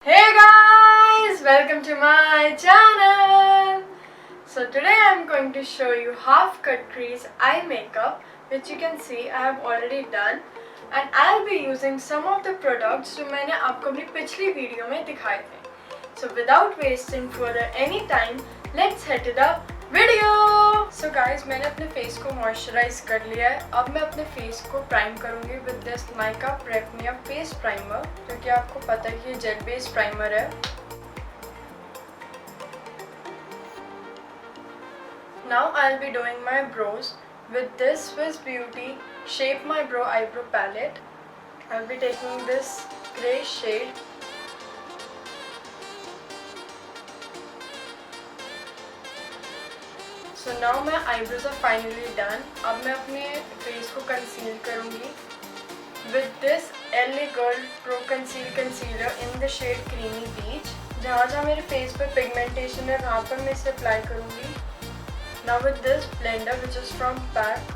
Hey guys, welcome to my channel. So today I'm going to show you half cut crease eye makeup, which you can see I have already done, and I'll be using some of the products जो मैंने आपको अपनी पिछली video में दिखाए थे. So without wasting further any time, let's head to the video. So guys मैंने अपने फेस को मॉइस्चराइज कर लिया है. अब मैं अपने फेस को प्राइम करूंगी विद दिस नाइका प्रेपनिया फेस प्राइमर, जो कि आपको पता है कि ये जेल बेस्ड प्राइमर है. Now I will be doing my brows with this Swiss Beauty shape my brow eyebrow palette. I will be taking this grey shade. So now my eyebrows are finally done. अब मैं अपने face को conceal करूँगी with this LA girl pro conceal concealer in the shade creamy बीच. जहाँ जहाँ मेरे face पर pigmentation है वहाँ पर मैं इसे अप्लाई करूँगी. Now with this blender which is from pack,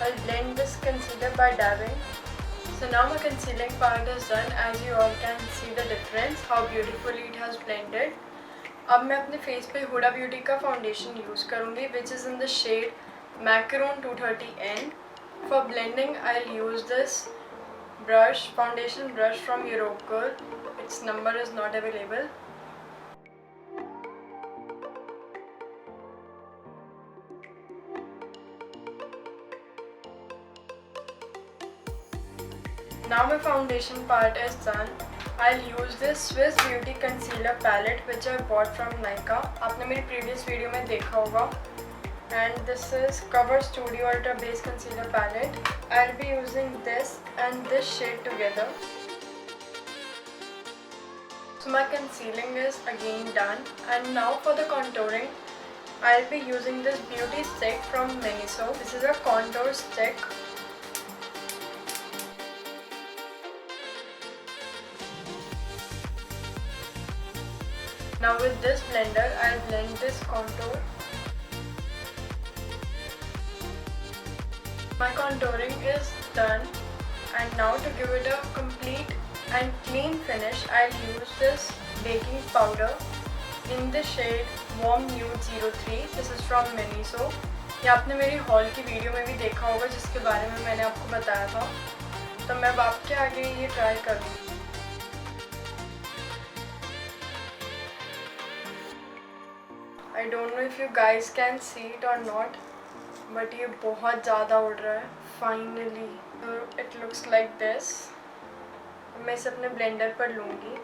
I blend this concealer by dabbing. So now my concealing part is done. As you all can see the difference, how beautifully it has blended. अब मैं अपने face पे Huda Beauty का foundation use करूँगी which is in the shade macaroon 230N. For blending I use this brush, foundation brush from Europe girl. Its number is not available. Now my foundation part is done. I'll use this Swiss Beauty Concealer Palette which I bought from Nykaa. आपने मेरी previous video में देखा होगा. And this is Cover Studio Ultra Base Concealer Palette. I'll be using this and this shade together. So my concealing is again done. And now for the contouring, I'll be using this beauty stick from Miniso. This is a contour stick. Now with this blender, I'll blend this contour. My contouring is done, and now to give it a complete and clean finish, I'll use this baking powder in the shade Warm Nude 03. This is from Miniso. ये आपने मेरी hall की video में भी देखा होगा जिसके बारे में मैंने आपको बताया था. तो मैं अब आपके आगे ये ट्राई करूँगी. I don't know if you guys can see it or not, but ये बहुत ज़्यादा उड़ रहा है. Finally, it looks like this. मैं इसे अपने ब्लेंडर पर लूँगी.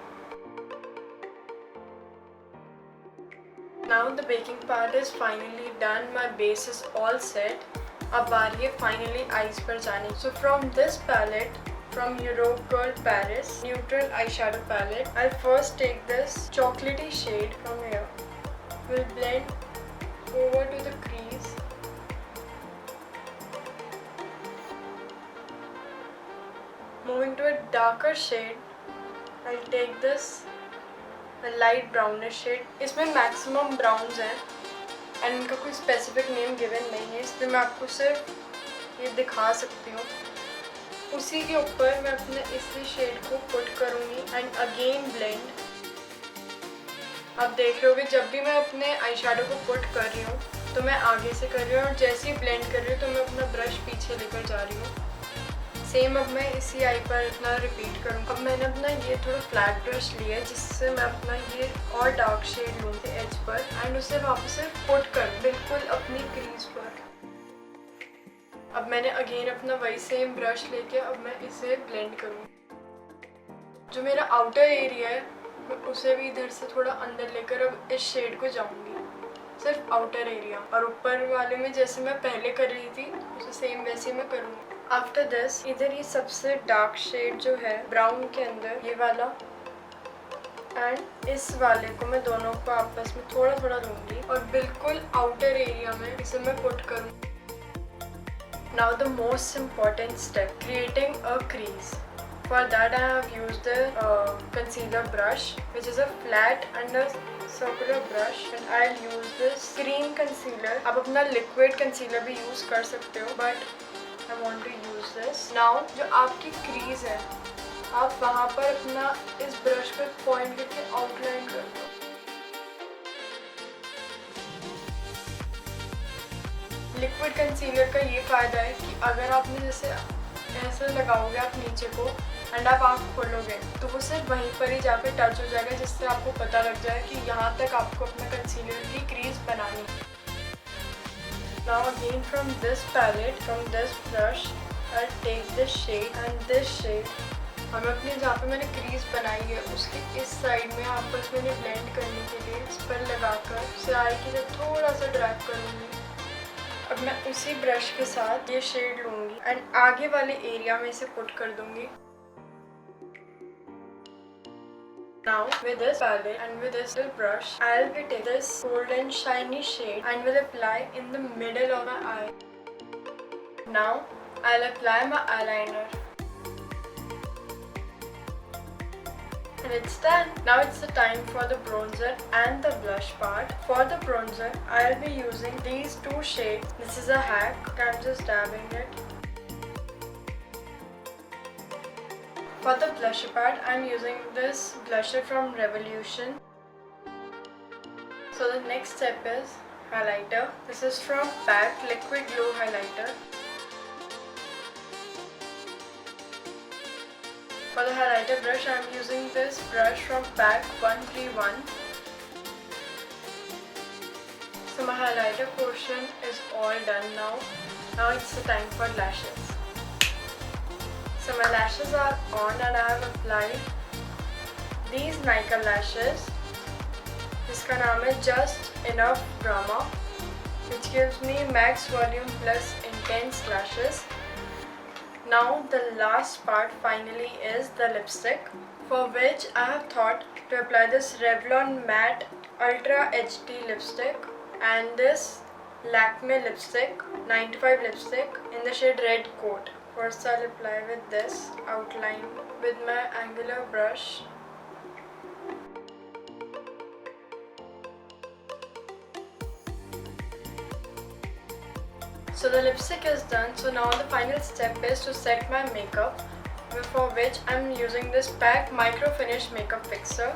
Now the baking part is finally done. My base is all set. अब बारी है finally eyes पर जाने. So from this palette, from Europe Girl Paris Neutral Eyeshadow Palette, I'll first take this chocolatey shade from here. Will blend over to the crease. Moving to a darker shade, I'll take this a light brownish shade. इसमें maximum browns हैं and इनका कोई specific name given नहीं है, इसलिए मैं आपको सिर्फ ये दिखा सकती हूँ. उसी के ऊपर मैं अपने इसी शेड को put करूँगी and again blend. आप देख रहे होगे जब भी मैं अपने आई शेडो को पुट कर रही हूँ तो मैं आगे से कर रही हूँ और जैसे ही ब्लेंड कर रही हूँ तो मैं अपना ब्रश पीछे लेकर जा रही हूँ. सेम अब मैं इसी आई पर इतना रिपीट करूँ. अब मैंने अपना ये थोड़ा फ्लैट ब्रश लिया है जिससे मैं अपना ये और डार्क शेड लूँगी एज पर एंड उसे वापस से पुट करूँ बिल्कुल अपनी क्रीज पर. अब मैंने अगेन अपना वही सेम ब्रश लेके अब मैं इसे ब्लेंड करूँ. जो मेरा आउटर एरिया है मैं उसे भी इधर से थोड़ा अंदर लेकर अब इस शेड को जाऊंगी, सिर्फ आउटर एरिया. और ऊपर वाले में जैसे मैं पहले कर रही थी उसे सेम वैसे मैं करूँगी. आफ्टर दिस इधर ये सबसे डार्क शेड जो है ब्राउन के अंदर ये वाला एंड इस वाले को मैं दोनों को आपस में थोड़ा थोड़ा लूँगी और बिल्कुल आउटर एरिया में इसे मैं पुट करूँगी. Now the most important step, creating a crease. For that I have used the concealer brush which is a flat and a circular brush, and I'll use this cream concealer. आप अपना liquid concealer भी use कर सकते हो but I want to use this. Now जो आपकी crease है आप वहाँ पर अपना इस ब्रश पे पॉइंट करके आउटलाइन कर दो। लिक्विड कंसीलर का ये फ़ायदा है कि अगर आपने जैसे ऐसे लगाओगे आप नीचे को एंड आप आँख खोलोगे तो वो सिर्फ वहीं पर ही जाकर टच हो जाएगा, जिससे आपको पता लग जाए कि यहाँ तक आपको अपना कंसीलर की क्रीज बनानी। Now again from this palette, from this brush, I'll take this shade and this shade. हमें अपने जहाँ पे मैंने क्रीज बनाई है उसके इस साइड में आपस में ब्लेंड करने के लिए इस पर लगाकर उसे आई की तरफ थोड़ा सा ड्रैग करूँगी। अब मैं उसी ब्रश के साथ ये शेड लूँगी एंड आगे वाले एरिया में इसे पुट कर दूँगी। Now with this palette and with this little brush, I'll be taking this golden shiny shade and will apply in the middle of my eye. Now I'll apply my eyeliner. And it's done. Now it's the time for the bronzer and the blush part. For the bronzer, I'll be using these two shades. This is a hack. I'm just dabbing it. For the blusher part, I'm using this blusher from Revolution. So the next step is highlighter. This is from PAC Liquid Glow Highlighter. For the highlighter brush, I'm using this brush from PAC 131. So my highlighter portion is all done now. Now it's the time for lashes. So my lashes are on and I have applied these Nykaa lashes. इसका नाम है Just Enough Brahma, which gives me max volume plus intense lashes. Now the last part finally is the lipstick, for which I have thought to apply this Revlon Matte Ultra HD lipstick and this Lakme lipstick, 95 lipstick in the shade Red Coat. First I'll apply with this outline with my angular brush. So the lipstick is done. So now the final step is to set my makeup, for which I'm using this PAC Micro Finish Makeup Fixer.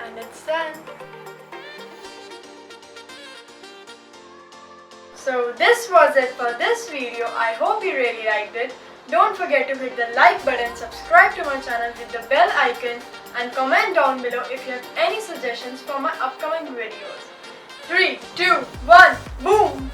And it's done. So this was it for this video. I hope you really liked it. Don't forget to hit the like button, subscribe to my channel, hit the bell icon and comment down below if you have any suggestions for my upcoming videos. 3, 2, 1, boom!